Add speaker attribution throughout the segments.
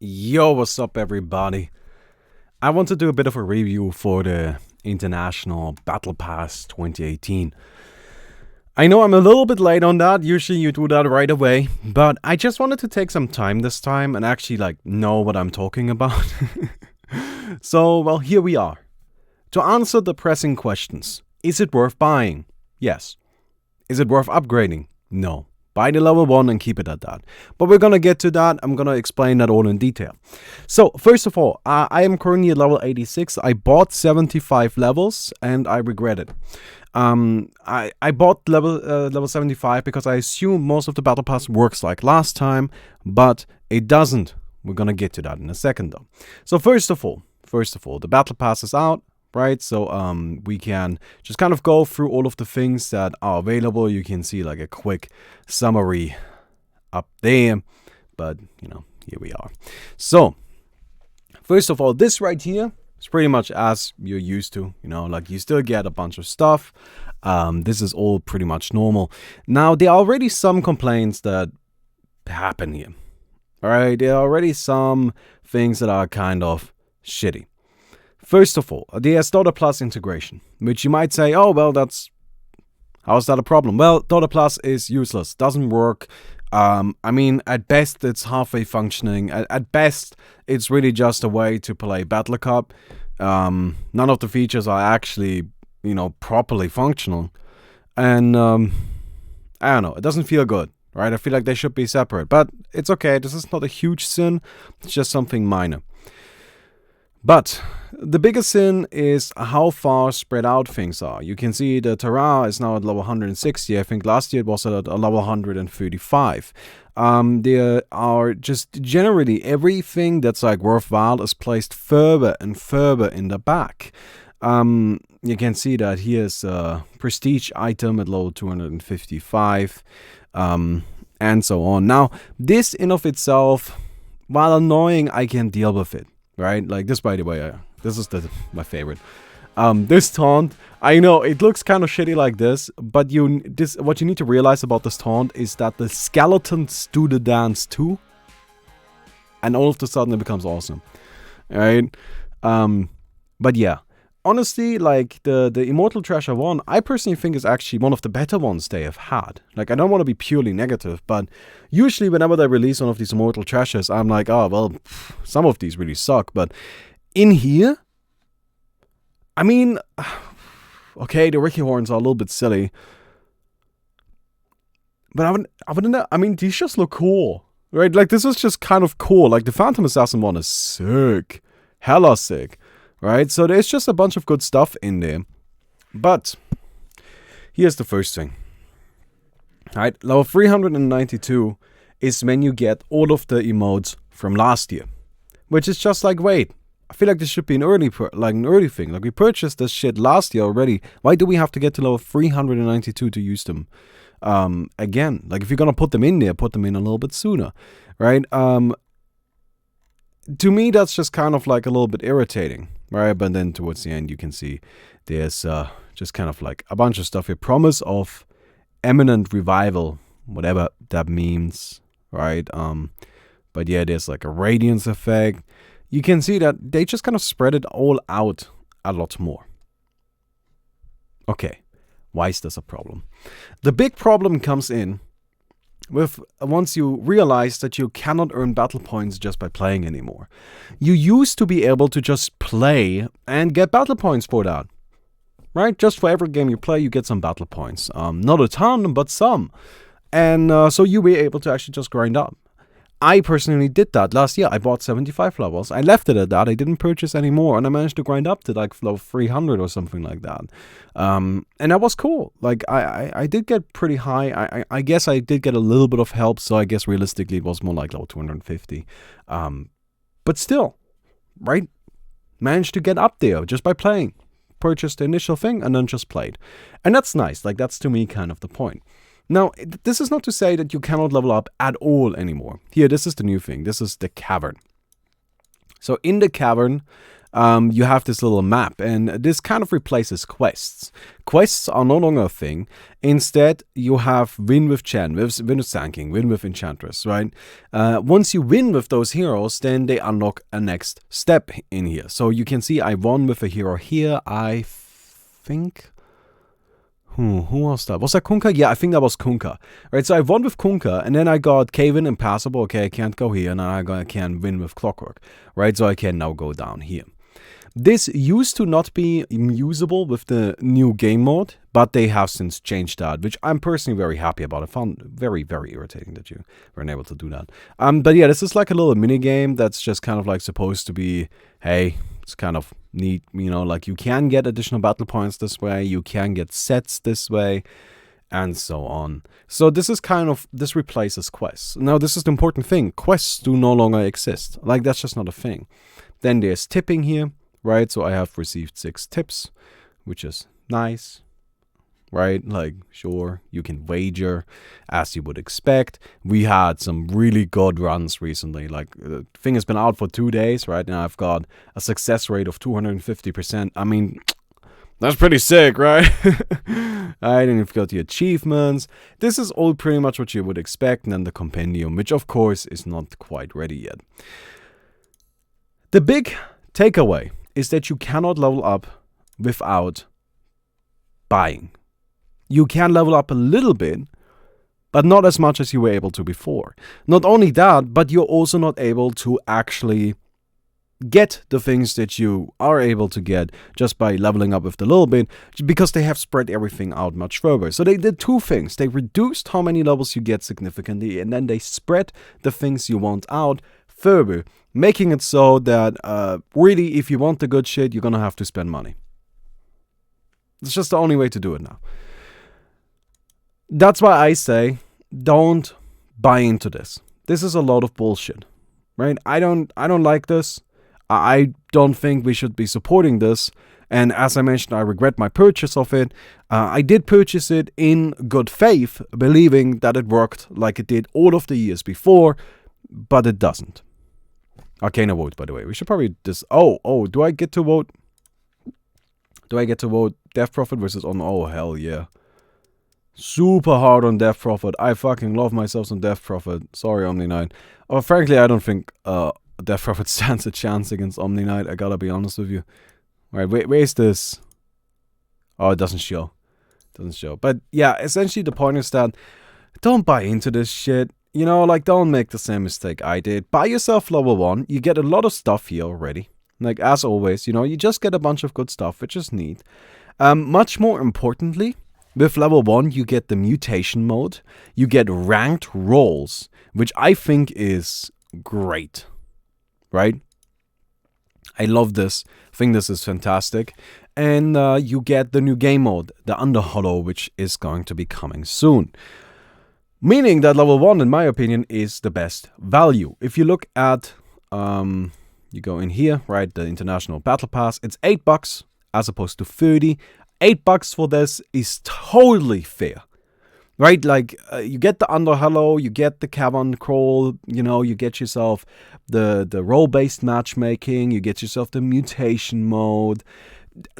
Speaker 1: Yo, what's up, everybody? I want to do a bit of a review for the International Battlepass 2018. I know I'm a little bit late on that. Usually you do that right away, but I just wanted to take some time this time and actually know what I'm talking about. So, well, here we are. To answer the pressing questions, is it worth buying? Yes. Is it worth upgrading? No. Buy the level 1 and keep it at that. But we're gonna get to that. I'm gonna explain that all in detail. So, first of all, I am currently at level 86. I bought 75 levels and I regret it. I bought level 75 because I assume most of the Battle Pass works like last time, but it doesn't. We're gonna get to that in a second though. So first of all, the Battle Pass is out. Right, so we can just kind of go through all of the things that are available. You can see like a quick summary up there, but here we are. So first of all, this right here is pretty much as you're used to. You still get a bunch of stuff. This is all pretty much normal. Now there are already some complaints that happen here. All right, there are already some things that are kind of shitty. First of all, there's Dota Plus integration, which you might say, oh, well, how is that a problem? Well, Dota Plus is useless, doesn't work. At best, it's halfway functioning. At best, it's really just a way to play Battle Cup. None of the features are actually, properly functional. And, I don't know, it doesn't feel good, right? I feel like they should be separate, but it's okay. This is not a huge sin. It's just something minor. But the biggest sin is how far spread out things are. You can see the Terra is now at level 160. I think last year it was at a level 135. There are just generally everything that's worthwhile is placed further and further in the back. You can see that here's a prestige item at level 255, and so on. Now, this in of itself, while annoying, I can deal with it. Right, like this, by the way, this is my favorite. This taunt, I know it looks kind of shitty like this, but what you need to realize about this taunt is that the skeletons do the dance too, and all of a sudden it becomes awesome, right? But yeah, honestly, the Immortal Treasure one, I personally think is actually one of the better ones they have had. I don't want to be purely negative, but usually whenever they release one of these Immortal Treasures, I'm like, oh, well, some of these really suck. But in here, okay, the Ricky Horns are a little bit silly. But these just look cool, right? This is just kind of cool. The Phantom Assassin one is sick. Hella sick. Right, so there's just a bunch of good stuff in there. But here's the first thing. Right, level 392 is when you get all of the emotes from last year. Which is just wait, I feel like this should be an early thing. We purchased this shit last year already. Why do we have to get to level 392 to use them again? If you're gonna put them in there, put them in a little bit sooner. Right? To me, that's just kind of a little bit irritating. Right, but then towards the end you can see there's just kind of a bunch of stuff here. Promise of imminent revival, whatever that means, right? But yeah, there's a radiance effect. You can see that they just kind of spread it all out a lot more. Okay, why is this a problem? The big problem comes in with once you realize that you cannot earn battle points just by playing anymore. You used to be able to just play and get battle points for that. Right? Just for every game you play, you get some battle points. Not a ton, but some. And so you were able to actually just grind up. I personally did that last year. I bought 75 levels. I left it at that. I didn't purchase any more. And I managed to grind up to level 300 or something like that. And that was cool. I did get pretty high. I guess I did get a little bit of help. So I guess realistically it was more like level 250. But still, right? Managed to get up there just by playing. Purchased the initial thing and then just played. And that's nice. That's to me kind of the point. Now, this is not to say that you cannot level up at all anymore. Here, this is the new thing. This is the cavern. So in the cavern, you have this little map, and this kind of replaces quests. Quests are no longer a thing. Instead, you have win with Chen, win with Sanking, win with Enchantress, right? Once you win with those heroes, then they unlock a next step in here. So you can see I won with a hero here, I think. Who was that? Was that Kunkka? Yeah, I think that was Kunkka. Right, so I won with Kunkka, and then I got Cave-In, Impassable. Okay, I can't go here, and then I can win with Clockwork. Right, so I can now go down here. This used to not be usable with the new game mode, but they have since changed that, which I'm personally very happy about. I found very, very irritating that you weren't able to do that. But yeah, this is like a little mini game that's just kind of like supposed to be, hey, it's kind of neat, you know, like you can get additional battle points this way, you can get sets this way, and so on. So this is kind of, this replaces quests. Now this is the important thing, quests do no longer exist. Like that's just not a thing. Then there's tipping here. Right, so I have received 6 tips, which is nice, right? Like, sure, you can wager, as you would expect. We had some really good runs recently. Like, the thing has been out for 2 days, right? Now I've got a success rate of 250%. I mean, that's pretty sick, right? Alright, and you've got the achievements. This is all pretty much what you would expect, and then the compendium, which of course is not quite ready yet. The big takeaway is that you cannot level up without buying. You can level up a little bit, but not as much as you were able to before. Not only that, but you're also not able to actually get the things that you are able to get just by leveling up with a little bit, because they have spread everything out much further. So they did 2 things. They reduced how many levels you get significantly, and then they spread the things you want out further, making it so that really, if you want the good shit, you're gonna have to spend money. It's just the only way to do it now. That's why I say, don't buy into this. This is a lot of bullshit, right? I don't like this. I don't think we should be supporting this. And as I mentioned, I regret my purchase of it. I did purchase it in good faith, believing that it worked like it did all of the years before, but it doesn't. Arcana vote, by the way. We should probably just... Oh, do I get to vote? Do I get to vote Death Prophet versus on... Oh, hell yeah. Super hard on Death Prophet. I fucking love myself some Death Prophet. Sorry, Omni Knight. Frankly, I don't think Death Prophet stands a chance against Omni Knight. I gotta be honest with you. Alright, where's this? Oh, it doesn't show. Doesn't show. But yeah, essentially the point is that don't buy into this shit. You know, like, don't make the same mistake I did. Buy yourself level 1. You get a lot of stuff here already. Like, as always, you know, you just get a bunch of good stuff, which is neat. Much more importantly, with level 1, you get the mutation mode. You get ranked roles, which I think is great. Right? I love this. I think this is fantastic. And you get the new game mode, the Underhollow, which is going to be coming soon. Meaning that level 1, in my opinion, is the best value. If you look at, you go in here, right, the International Battle Pass, it's $8 as opposed to 30. $8 for this is totally fair, right? Like, you get the Underhollow, you get the Cavern Crawl, you know, you get yourself the role-based matchmaking, you get yourself the mutation mode.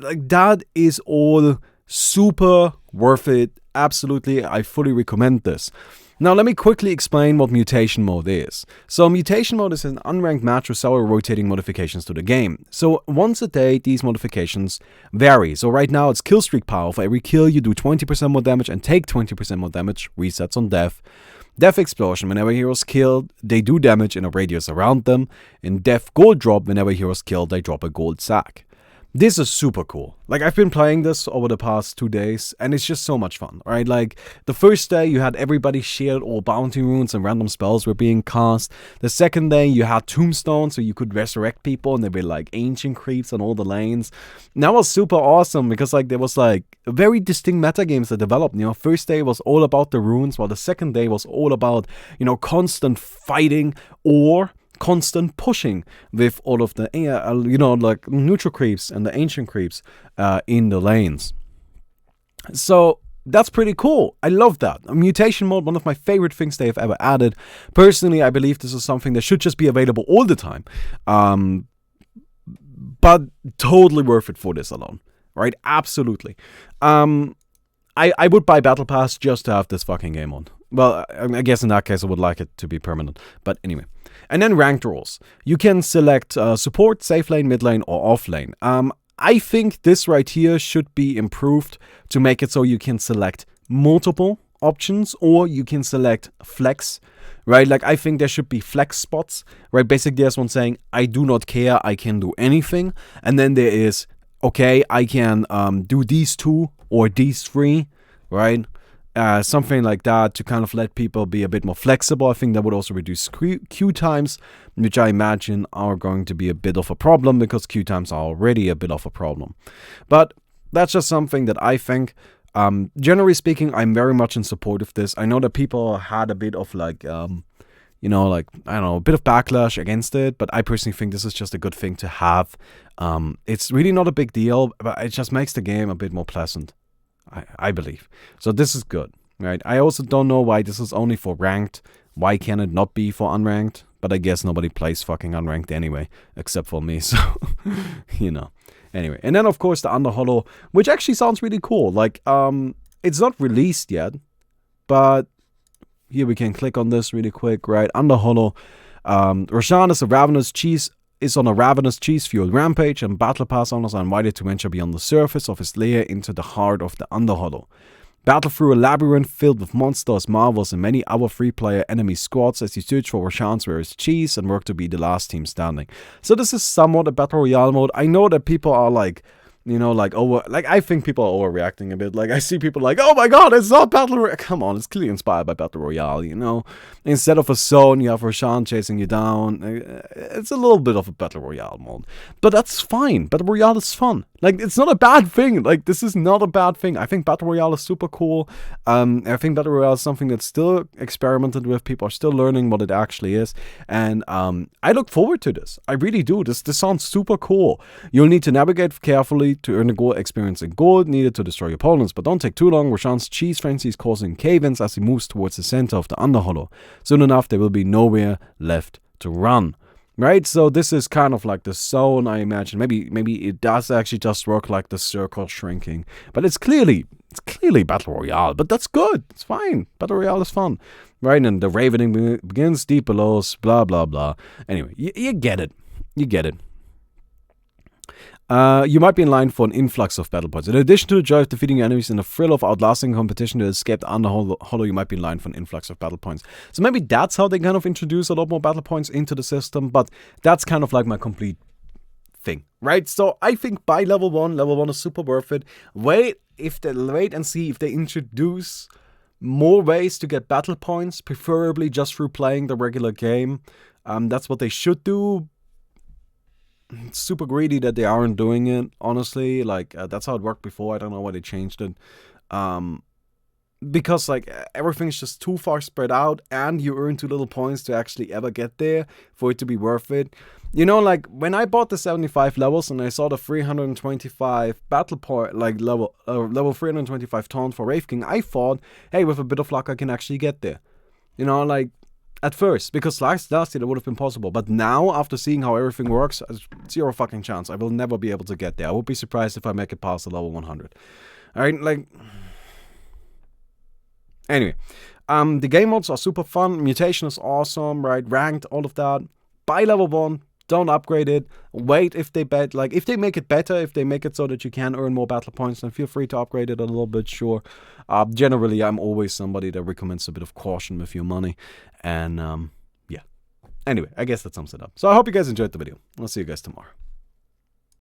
Speaker 1: Like, that is all super worth it. Absolutely, I fully recommend this. Now, let me quickly explain what mutation mode is. So, mutation mode is an unranked match with several rotating modifications to the game. So, once a day, these modifications vary. So, right now, it's kill streak power. For every kill, you do 20% more damage and take 20% more damage. Resets on death. Death explosion. Whenever heroes killed, they do damage in a radius around them. In death gold drop, whenever heroes killed, they drop a gold sack. This is super cool. Like, I've been playing this over the past 2 days, and it's just so much fun, right? Like, the first day, you had everybody shared all bounty runes and random spells were being cast. The second day, you had tombstones, so you could resurrect people, and they were, like, ancient creeps on all the lanes. And that was super awesome, because, like, there was, like, very distinct metagames that developed. You know, first day was all about the runes, while the second day was all about, you know, constant fighting or constant pushing with all of the, you know, like neutral creeps and the ancient creeps in the lanes. So that's pretty cool. I love that. Mutation mode, one of my favorite things they have ever added. Personally, I believe this is something that should just be available all the time. but totally worth it for this alone, right? Absolutely. I would buy Battle Pass just to have this fucking game on. Well, I guess in that case I would like it to be permanent. But anyway. And then ranked roles. You can select support, safe lane, mid lane, or off lane. I think this right here should be improved to make it so you can select multiple options, or you can select flex, right? Like, I think there should be flex spots, right? Basically, there's one saying, I do not care, I can do anything. And then there is, okay, I can do these two or these three, right? Something like that to kind of let people be a bit more flexible. I think that would also reduce queue times, which I imagine are going to be a bit of a problem because queue times are already a bit of a problem. But that's just something that I think. Generally speaking, I'm very much in support of this. I know that people had a bit of like, I don't know, a bit of backlash against it, but I personally think this is just a good thing to have. It's really not a big deal, but it just makes the game a bit more pleasant, I believe. So this is good, right? I also don't know why this is only for ranked. Why can it not be for unranked? But I guess nobody plays fucking unranked anyway, except for me, so, you know. Anyway, and then of course the Underhollow, which actually sounds really cool. Like, it's not released yet, but here we can click on this really quick, right? Underhollow. Roshan is on a ravenous cheese-fueled rampage, and Battlepass owners are invited to venture beyond the surface of his lair into the heart of the Underhollow. Battle through a labyrinth filled with monsters, marvels, and many other free-player enemy squads as you search for Roshan's rarest cheese and work to be the last team standing. So this is somewhat a Battle Royale mode. I know that people are like, you know, like I think people are overreacting a bit. Like, I see people like, oh my god, it's not Battle Royale. Come on, it's clearly inspired by Battle Royale, you know. Instead of a zone, you have Roshan chasing you down. It's a little bit of a Battle Royale mode. But that's fine. Battle Royale is fun. Like, it's not a bad thing. Like, this is not a bad thing. I think Battle Royale is super cool. I think Battle Royale is something that's still experimented with. People are still learning what it actually is. And I look forward to this. I really do. This sounds super cool. You'll need to navigate carefully to earn the gold experience and gold needed to destroy opponents. But don't take too long. Roshan's cheese frenzy is causing cave-ins as he moves towards the center of the Underhollow. Soon enough, there will be nowhere left to run. Right, so this is kind of like the zone, I imagine. Maybe it does actually just work like the circle shrinking. But it's clearly Battle Royale. But that's good. It's fine. Battle Royale is fun. Right, and the ravening begins deep below, blah, blah, blah. Anyway, you get it. You get it. You might be in line for an influx of battle points. In addition to the joy of defeating your enemies and the thrill of outlasting competition to escape the Underhollow, you might be in line for an influx of battle points. So maybe that's how they kind of introduce a lot more battle points into the system, but that's kind of like my complete thing, right? So I think by level 1 is super worth it. Wait and see if they introduce more ways to get battle points, preferably just through playing the regular game. That's what they should do. It's super greedy that they aren't doing it, honestly. Like, that's how it worked before. I don't know why they changed it. Because, like, everything's just too far spread out, and you earn too little points to actually ever get there for it to be worth it. You know, like, when I bought the 75 levels and I saw the 325 battle point, like, level 325 taunt for Wraith King, I thought, hey, with a bit of luck, I can actually get there. You know, like, at first, because last year it would have been possible. But now, after seeing how everything works, zero fucking chance. I will never be able to get there. I would be surprised if I make it past the level 100. Alright, like... Anyway, the game modes are super fun. Mutation is awesome, right? Ranked, all of that. Buy level 1. Don't upgrade it. Wait if they if they make it better, if they make it so that you can earn more battle points, then feel free to upgrade it a little bit, sure. Generally, I'm always somebody that recommends a bit of caution with your money. And, yeah. Anyway, I guess that sums it up. So I hope you guys enjoyed the video. I'll see you guys tomorrow.